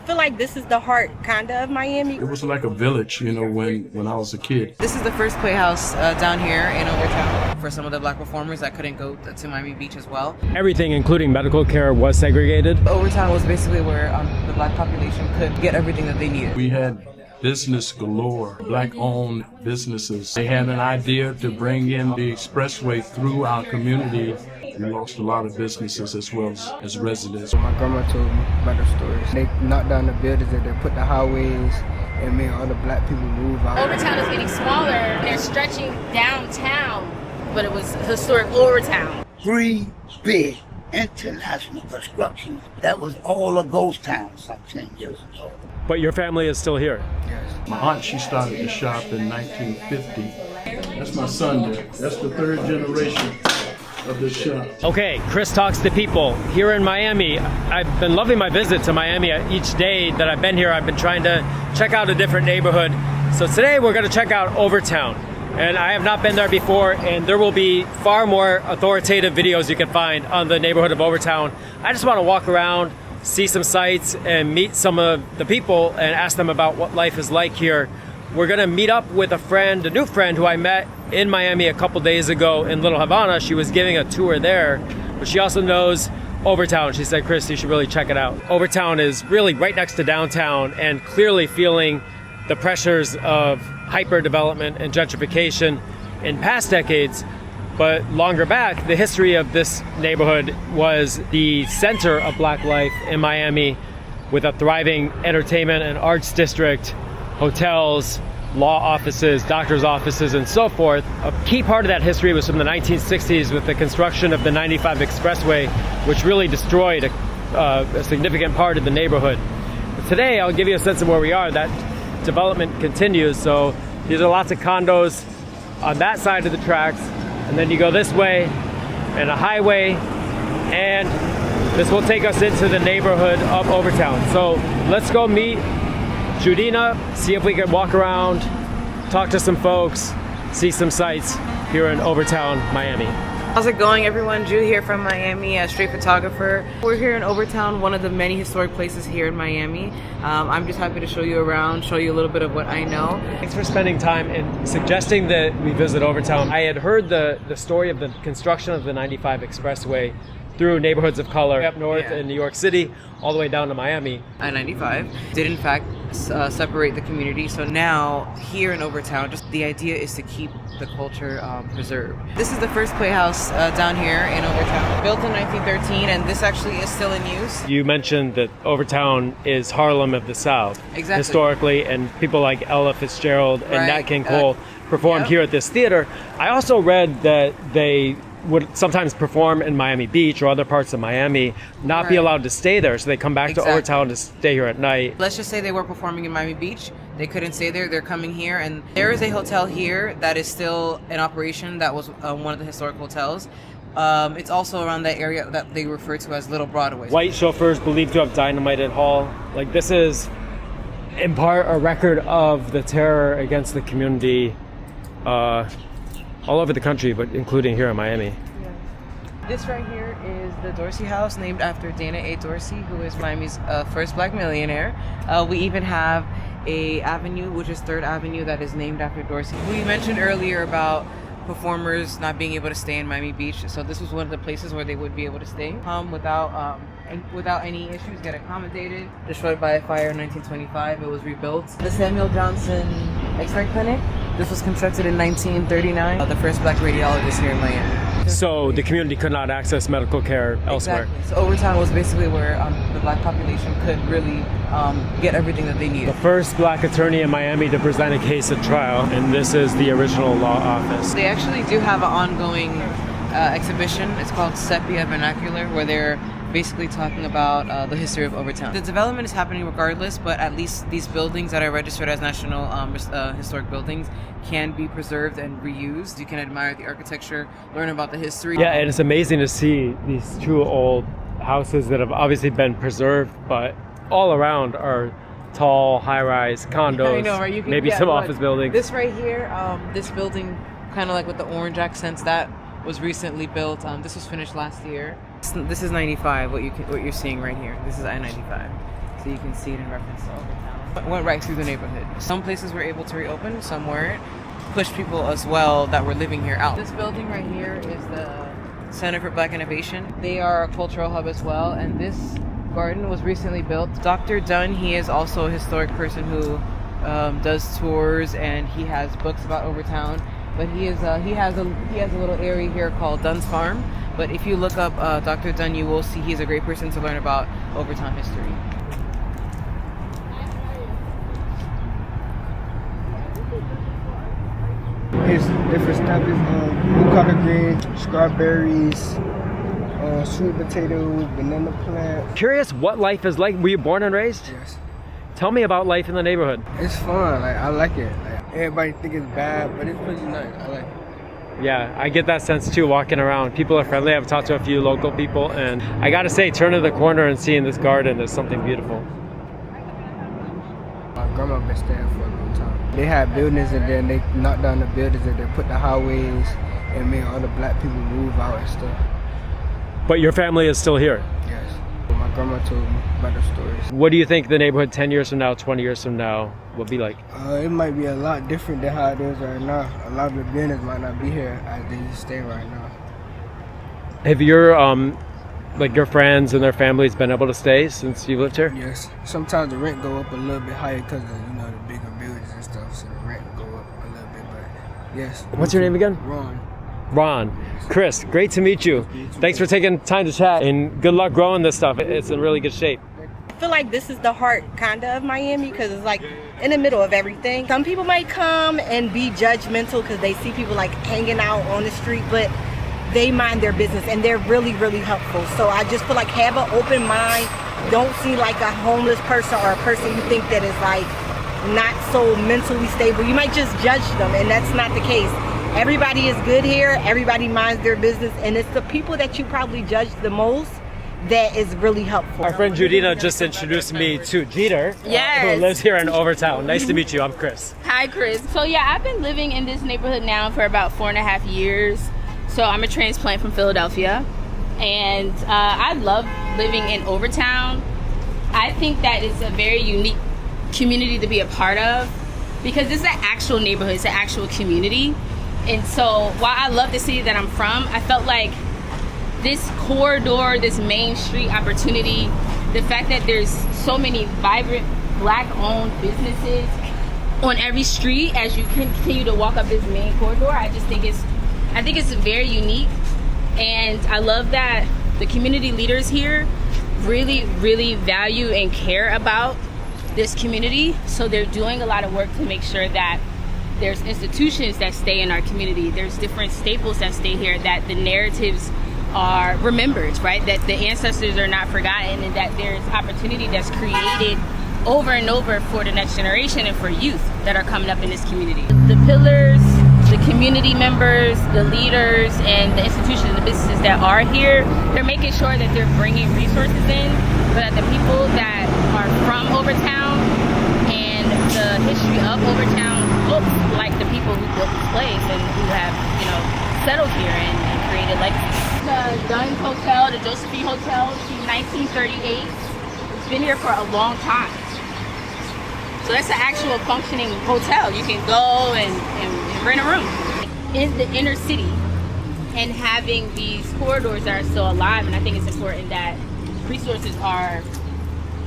feel like this is the heart, kinda, of Miami. It was like a village, you know, when I was a kid. This is the first playhouse down here in Overtown for some of the black performers that couldn't go to Miami Beach as well. Everything, including medical care, was segregated. Overtown was basically where the black population could get everything that they needed. We had business galore, black-owned businesses. They had an idea to bring in the expressway through our community. We lost a lot of businesses as well as residents. My grandma told me about the stories. They knocked down the buildings and they put the highways and made all the black people move out. Overtown is getting smaller. They're stretching downtown, but it was historic Overtown. 3 big international constructions. That was all a ghost town some 10 years ago. But your family is still here. Yes. My aunt, she started the shop in 1950. That's my son there. That's the 3rd generation of this shop. Okay, Chris talks to people here in Miami. I've been loving my visit to Miami. Each day that I've been here, I've been trying to check out a different neighborhood. So today we're going to check out Overtown. And I have not been there before, and there will be far more authoritative videos you can find on the neighborhood of Overtown. I just want to walk around, see some sights, and meet some of the people and ask them about what life is like here. We're gonna meet up with a new friend who I met in Miami a couple days ago in Little Havana. She was giving a tour there, but she also knows Overtown. She said, Chris, you should really check it out. Overtown is really right next to downtown and clearly feeling the pressures of hyper development and gentrification in past decades. But longer back, the history of this neighborhood was the center of black life in Miami, with a thriving entertainment and arts district, hotels, law offices, doctor's offices, and so forth. A key part of that history was from the 1960s with the construction of the 95 Expressway, which really destroyed a significant part of the neighborhood. But today, I'll give you a sense of where we are. That development continues. So these are lots of condos on that side of the tracks. And then you go this way and a highway, and this will take us into the neighborhood of Overtown. So let's go meet Judina, see if we can walk around, talk to some folks, see some sights here in Overtown, Miami. How's it going, everyone? Jude here from Miami, a street photographer. We're here in Overtown, one of the many historic places here in Miami. I'm just happy to show you around, show you a little bit of what I know. Thanks for spending time and suggesting that we visit Overtown. I had heard the story of the construction of the 95 Expressway through neighborhoods of color up north in New York City, all the way down to Miami. I-95 did in fact separate the community. So now here in Overtown, just the idea is to keep the culture preserved. This is the first playhouse down here in Overtown, built in 1913, and this actually is still in use. You mentioned that Overtown is Harlem of the South, historically, and people like Ella Fitzgerald and Nat King Cole performed here at this theater. I also read that they would sometimes perform in Miami Beach or other parts of Miami, not be allowed to stay there, so they come back to Overtown to stay here at night. Let's just say they were performing in Miami Beach. They couldn't stay there. They're coming here, and there is a hotel here that is still in operation. That was one of the historic hotels. It's also around that area that they refer to as Little Broadway. White chauffeurs believed to have dynamited Hall. Like, this is in part a record of the terror against the community all over the country, but including here in Miami. This right here is the Dorsey House, named after Dana A. Dorsey, who is Miami's first black millionaire. We even have a avenue, which is 3rd Avenue, that is named after Dorsey. We mentioned earlier about performers not being able to stay in Miami Beach, so this was one of the places where they would be able to stay without any issues, get accommodated. Destroyed by a fire in 1925, it was rebuilt. The Samuel Johnson X-ray Clinic, this was constructed in 1939. The first black radiologist here in Miami. So the community could not access medical care elsewhere. Exactly. So Overtown was basically where the black population could really get everything that they needed. The first black attorney in Miami to present a case at trial, and this is the original law office. They actually do have an ongoing exhibition. It's called Sepia Vernacular, where they're basically talking about the history of Overtown. The development is happening regardless, but at least these buildings that are registered as National Historic Buildings can be preserved and reused. You can admire the architecture, learn about the history. Yeah, and it's amazing to see these two old houses that have obviously been preserved, but all around are tall, high-rise condos, I know, right? You can, maybe some office buildings. This right here, this building, kind of like with the orange accents, that was recently built. This was finished last year. This is 95. What you're seeing right here. This is I-95. So you can see it in reference to Overtown. Went right through the neighborhood. Some places were able to reopen, some weren't. Pushed people as well that were living here out. This building right here is the Center for Black Innovation. They are a cultural hub as well, and this garden was recently built. Dr. Dunn, he is also a historic person who does tours, and he has books about Overtown. But he has a little area here called Dunn's Farm. But if you look up Dr. Dunn, you will see he's a great person to learn about Overtown history. It's different stuff. It's blue collard greens, strawberries, sweet potatoes, banana plant. Curious what life is like. Were you born and raised? Yes. Tell me about life in the neighborhood. It's fun. Like, I like it. Like, everybody think it's bad, but it's pretty nice. I like it. Yeah, I get that sense too walking around. People are friendly. I've talked to a few local people, and I gotta say, turning the corner and seeing this garden is something beautiful. My grandma been staying for a long time. They had buildings, and then they knocked down the buildings, and they put the highways and made all the black people move out and stuff. But your family is still here. Yes. My grandma told me about the stories. What do you think the neighborhood 10 years from now, 20 years from now will be like? It might be a lot different than how it is right now. A lot of the buildings might not be here as they stay right now. Have your like your friends and their families been able to stay since you lived here? Yes. Sometimes the rent go up a little bit higher because of the bigger buildings and stuff, so the rent go up a little bit. But yes. What's your name again? Ron. Chris, great to meet you. Thanks for taking time to chat, and good luck growing this stuff. It's in really good shape. I feel like this is the heart kind of Miami because it's like in the middle of everything. Some people might come and be judgmental because they see people like hanging out on the street, but they mind their business and they're really, really helpful. So I just feel like have an open mind. Don't see like a homeless person or a person you think that is like not so mentally stable. You might just judge them, and that's not the case. Everybody is good here. Everybody minds their business, and it's the people that you probably judge the most that is really helpful. Our friend Judina just introduced me to Jeter, Yes. who lives here in Overtown. Nice to meet you. I'm Chris. Hi, Chris. So yeah, I've been living in this neighborhood now for about 4.5 years. So I'm a transplant from Philadelphia, and I love living in Overtown. I think that it's a very unique community to be a part of because it's an actual neighborhood, it's an actual community. And so while I love the city that I'm from, I felt like this corridor, this main street opportunity, the fact that there's so many vibrant black-owned businesses on every street as you continue to walk up this main corridor, I think it's very unique. And I love that the community leaders here really, really value and care about this community. So they're doing a lot of work to make sure that there's institutions that stay in our community. There's different staples that stay here, that the narratives are remembered, right? That the ancestors are not forgotten, and that there's opportunity that's created over and over for the next generation and for youth that are coming up in this community. The pillars, the community members, the leaders, and the institutions and the businesses that are here, they're making sure that they're bringing resources in, but that the people that are from Overtown and the history of Overtown looks like the people who built this place and who have, settled here and created legacy. The Dunn's Hotel, the Josephine Hotel, since 1938. It's been here for a long time. So that's an actual functioning hotel. You can go and rent a room. In the inner city and having these corridors that are still alive, and I think it's important that resources are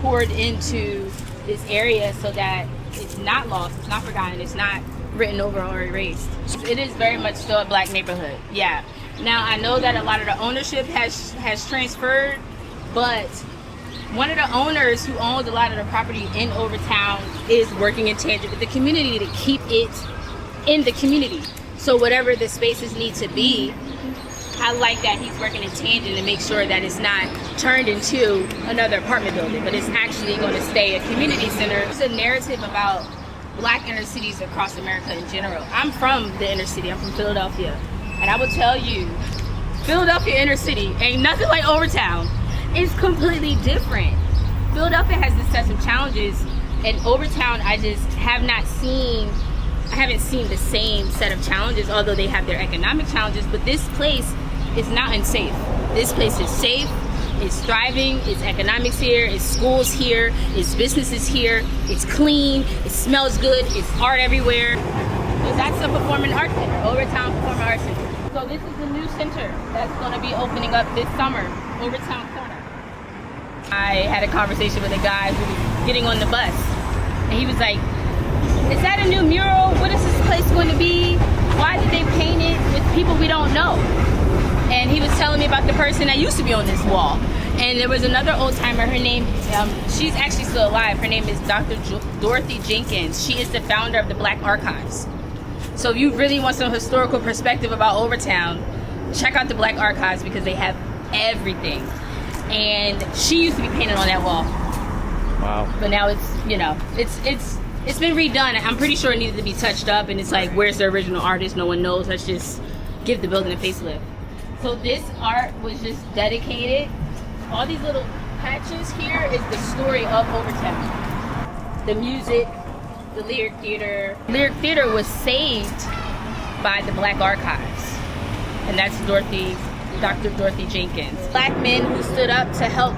poured into this area so that it's not lost, it's not forgotten, it's not written over or erased. It is very much still a black neighborhood, yeah. Now I know that a lot of the ownership has transferred, but one of the owners who owns a lot of the property in Overtown is working in tandem with the community to keep it in the community. So whatever the spaces need to be, I like that he's working in tandem to make sure that it's not turned into another apartment building, but it's actually going to stay a community center. It's a narrative about black inner cities across America in general. I'm from the inner city, I'm from Philadelphia. And I will tell you, Philadelphia inner city ain't nothing like Overtown. It's completely different. Philadelphia has this set of challenges, and Overtown I haven't seen the same set of challenges, although they have their economic challenges, but this place is not unsafe. This place is safe. is thriving. It's economics here, it's schools here, it's businesses here, it's clean, it smells good, it's art everywhere. So that's the Performing Arts Center, Overtown Performing Arts Center. So this is the new center that's going to be opening up this summer, Overtown Corner. I had a conversation with a guy who was getting on the bus, and he was like, is that a new mural? What is this place going to be? Why did they paint it with people we don't know? And he was telling me about the person that used to be on this wall. And there was another old timer, her name, she's actually still alive. Her name is Dr. Dorothy Jenkins. She is the founder of the Black Archives. So if you really want some historical perspective about Overtown, check out the Black Archives because they have everything. And she used to be painted on that wall. Wow. But now it's, you know, it's been redone. I'm pretty sure it needed to be touched up, and it's like, where's the original artist? No one knows. Let's just give the building a facelift. So this art was just dedicated. All these little patches here is the story of Overtown. The music, the Lyric Theater. Lyric Theater was saved by the Black Archives, and that's Dr. Dorothy Jenkins. Black men who stood up to help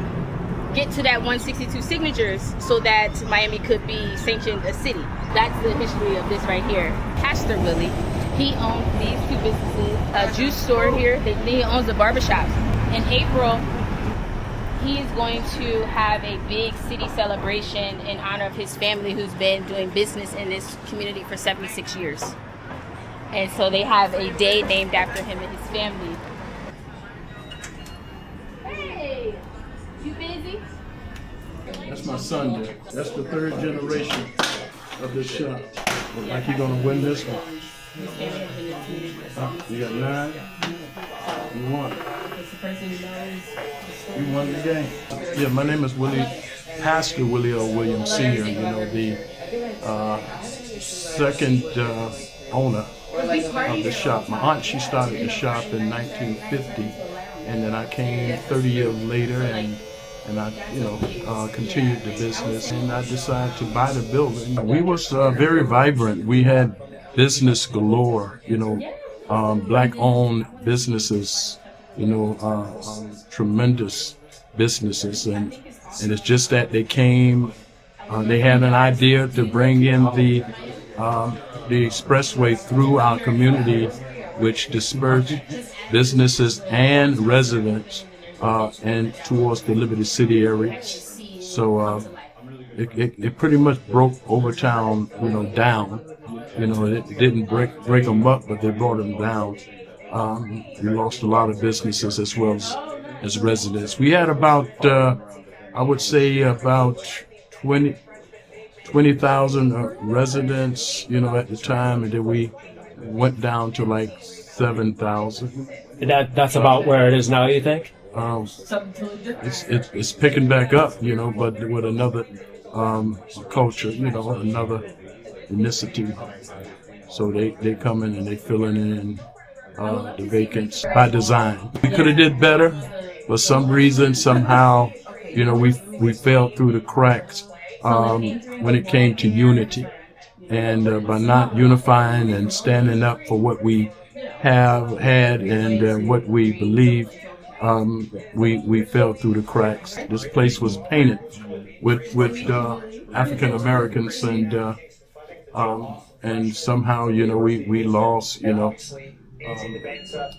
get to that 162 signatures so that Miami could be sanctioned a city. That's the history of this right here. Pastor Willie, he owns these two businesses, a juice store here, then he owns a barbershop. In April, he is going to have a big city celebration in honor of his family who's been doing business in this community for 76 years. And so they have a day named after him and his family. Hey, you busy? That's my son there. That's the third generation of this shop. Look like you're gonna win this one. You got 9. You won. You won the game. Yeah, my name is Pastor Willie O. Williams Sr. You know, the second owner of the shop. My aunt, she started the shop in 1950, and then I came 30 years later, and I, continued the business, and I decided to buy the building. We was very vibrant. We had business galore, Black-owned businesses, tremendous businesses, and it's just that they came. They had an idea to bring in the expressway through our community, which dispersed businesses and residents and towards the Liberty City area. So it pretty much broke Overtown, down. It didn't break them up, but they brought them down. We lost a lot of businesses as well as residents. We had about, I would say about 20,000 residents, at the time, and then we went down to like 7,000. That's about where it is now, you think? It's picking back up, but with another culture, another ethnicity. So they come in and they filling in the vacants by design. We could have did better, for some reason, somehow, we fell through the cracks when it came to unity. And by not unifying and standing up for what we have had and what we believe, we fell through the cracks. This place was painted with African Americans, and somehow we lost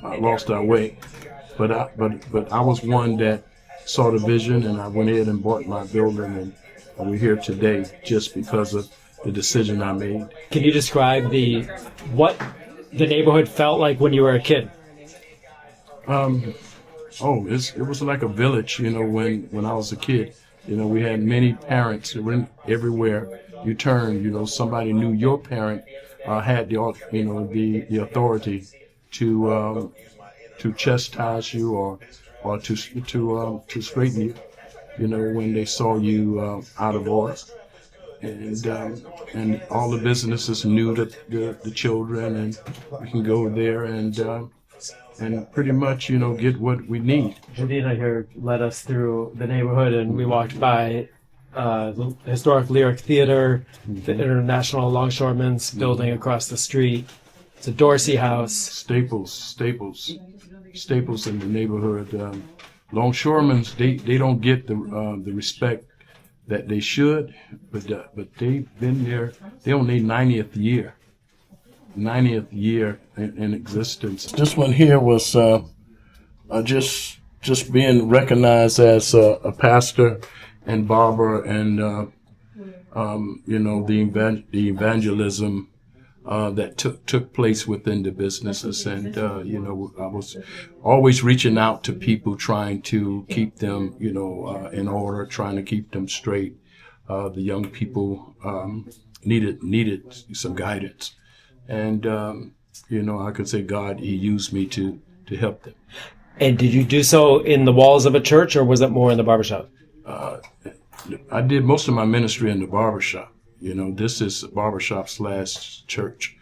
lost our way. But I was one that saw the vision, and I went ahead and bought my building, and we're here today just because of the decision I made. Can you describe what the neighborhood felt like when you were a kid? It was like a village, when I was a kid. We had many parents who went everywhere you turned. Somebody knew your parent had the authority to chastise you or to straighten you, when they saw you out of order. And all the businesses knew the children, and we can go there and pretty much, get what we need. Dina here led us through the neighborhood, and we walked by the historic Lyric Theater, the International Longshoremen's building across the street. It's a Dorsey house. Staples in the neighborhood. longshoremen's, they don't get the respect that they should, but they've been there. They're on their 90th year in existence. This one here was just being recognized as a pastor and barber, and the evangelism that took place within the businesses, and I was always reaching out to people, trying to keep them in order, trying to keep them straight. The young people needed some guidance, and I could say God, He used me to help them. And did you do so in the walls of a church, or was it more in the barbershop? I did most of my ministry in the barbershop. This is barbershop / church,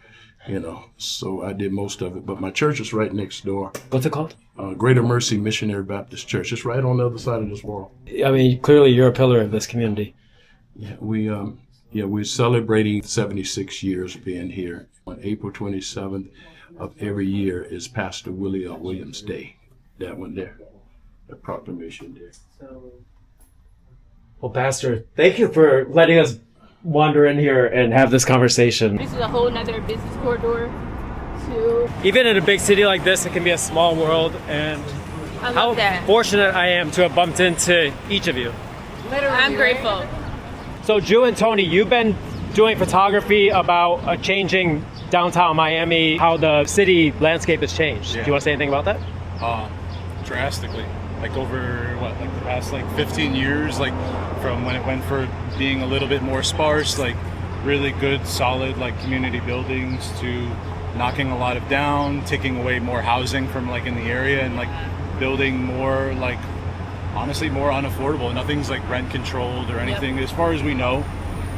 so I did most of it. But my church is right next door. What's it called? Greater Mercy Missionary Baptist Church. It's right on the other side of this wall. I mean, clearly you're a pillar of this community. Yeah, we're celebrating 76 years being here. On April 27th of every year is Pastor Willie L. Williams Day. That one there, the proclamation there. Well, Pastor, thank you for letting us wander in here and have this conversation. This is a whole nother business corridor too. Even in a big city like this, it can be a small world, and I love how that. fortunate I am to have bumped into each of you. I'm grateful. So, Ju and Tony, you've been doing photography about changing downtown Miami, how the city landscape has changed. Yeah. Do you want to say anything about that? Drastically. Like over the past 15 years, from when it went for being a little bit more sparse, really good, solid community buildings, to knocking a lot of down, taking away more housing from in the area, and building more honestly more unaffordable. Nothing's rent controlled or anything, as far as we know.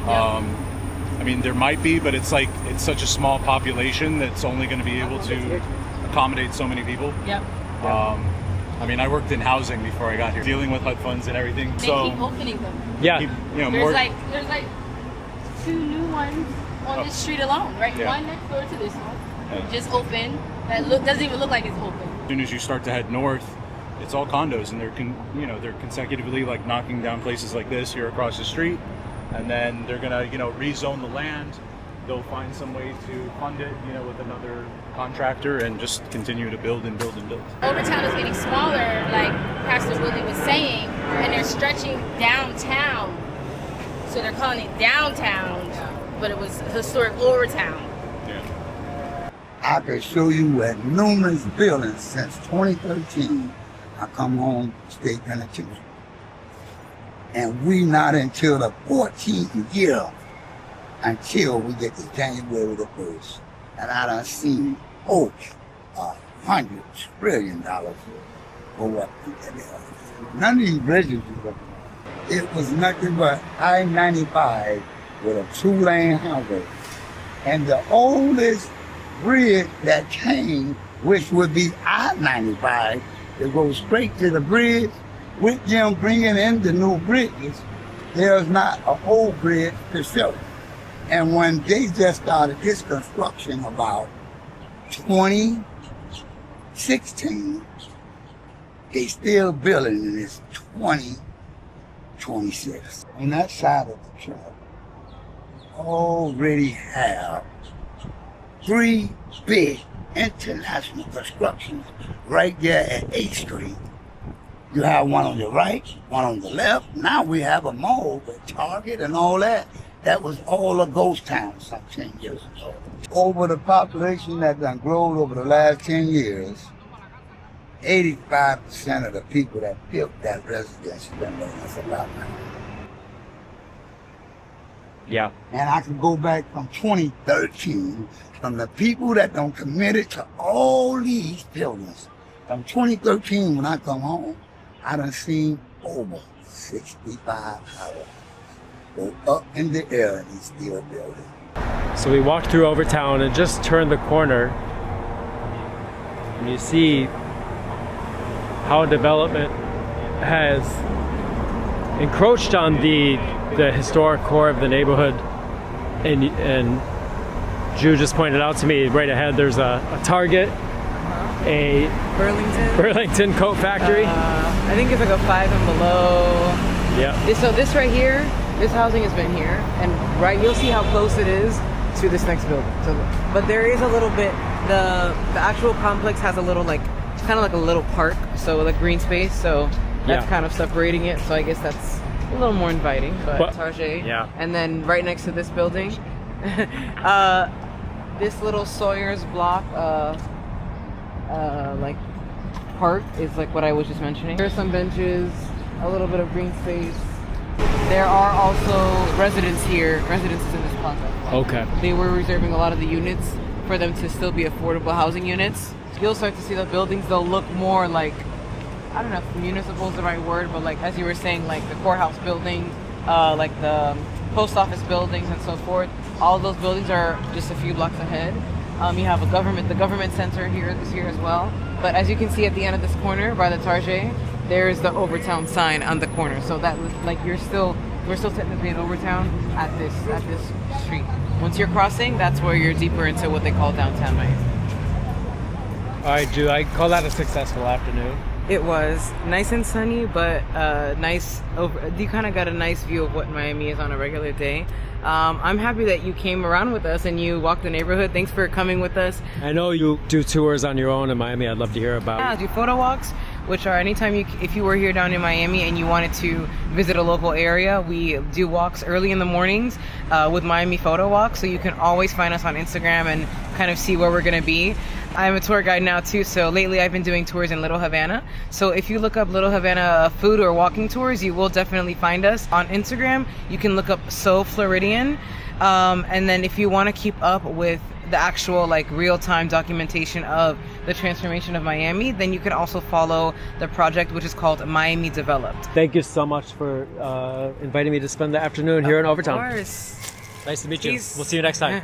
I mean, there might be, but it's such a small population that's only going to be able to accommodate so many people. Yep. I mean, I worked in housing before I got here, dealing with HUD funds and everything. They So keep opening them. Yeah. There's more. there's 2 new ones on this street alone, right? Yeah. One next door to this one. Yeah. Just open. That doesn't even look like it's open. As soon as you start to head north, it's all condos, and they're they're consecutively knocking down places like this here across the street, and then they're gonna rezone the land. They'll find some way to fund it, with another contractor, and just continue to build and build and build. Overtown is getting smaller, like Pastor Willie was saying, and they're stretching downtown. So they're calling it downtown, but it was historic Overtown. Yeah. I could show you with numerous buildings since 2013. I come home state penitentiary. And we not until the 14th year until we get to January the 1st. And I done seen over $100 trillion for what we did. None of these bridges, it was nothing but I-95 with a 2-lane highway. And the oldest bridge that came, which would be I-95, that goes straight to the bridge, with them bringing in the new bridges, there's not an old bridge to show. And when they just started this construction about 2016, they still building, and it's 2026. On that side of the track, already have 3 big international constructions right there at 8th Street. You have one on the right, one on the left. Now we have a mall with Target and all that. That was all a ghost town some 10 years ago. Over the population that done grown over the last 10 years, 85% of the people that built that residence been living there for about 9 years. Yeah. And I can go back from 2013, from the people that done committed to all these buildings. From 2013, when I come home, I done seen over 65 houses go up in the air and he's still building. So we walked through Overtown and just turned the corner, and you see how development has encroached on the historic core of the neighborhood. And Ju just pointed out to me right ahead there's a Target, a Burlington coat factory. I think it's like a 5 and below. Yeah. So this right here, this housing has been here, and right, you'll see how close it is to this next building. So, but there is a little bit. The actual complex has a little like, it's kind of like a little park, so like green space. So that's kind of separating it. So I guess that's a little more inviting. But Target. Yeah. And then right next to this building, this little Sawyer's block, like park is like what I was just mentioning. There's some benches, a little bit of green space. There are also residences in this plaza. Okay. They were reserving a lot of the units for them to still be affordable housing units. You'll start to see the buildings, they'll look more like, I don't know if municipal is the right word, but like as you were saying, like the courthouse building, like the post office buildings and so forth. All of those buildings are just a few blocks ahead. You have the government center here this year as well. But as you can see at the end of this corner by the Target, there's the Overtown sign on the corner. So that like we're still technically in Overtown at this street. Once you're crossing, that's where you're deeper into what they call downtown Miami. All right, Drew, I call that a successful afternoon. It was nice and sunny, but you kind of got a nice view of what Miami is on a regular day. I'm happy that you came around with us and you walked the neighborhood. Thanks for coming with us. I know you do tours on your own in Miami. I'd love to hear about. Yeah, I do photo walks, which are anytime if you were here down in Miami and you wanted to visit a local area, we do walks early in the mornings with Miami Photo Walk. So you can always find us on Instagram and kind of see where we're going to be. I'm a tour guide now too, so lately I've been doing tours in Little Havana. So if you look up Little Havana food or walking tours, you will definitely find us. On Instagram, you can look up So Floridian. And then if you want to keep up with the actual like real-time documentation of the transformation of Miami, then you can also follow the project, which is called Miami Developed. Thank you so much for inviting me to spend the afternoon here in Overtown. Of course. Nice to meet you. Peace. We'll see you next time.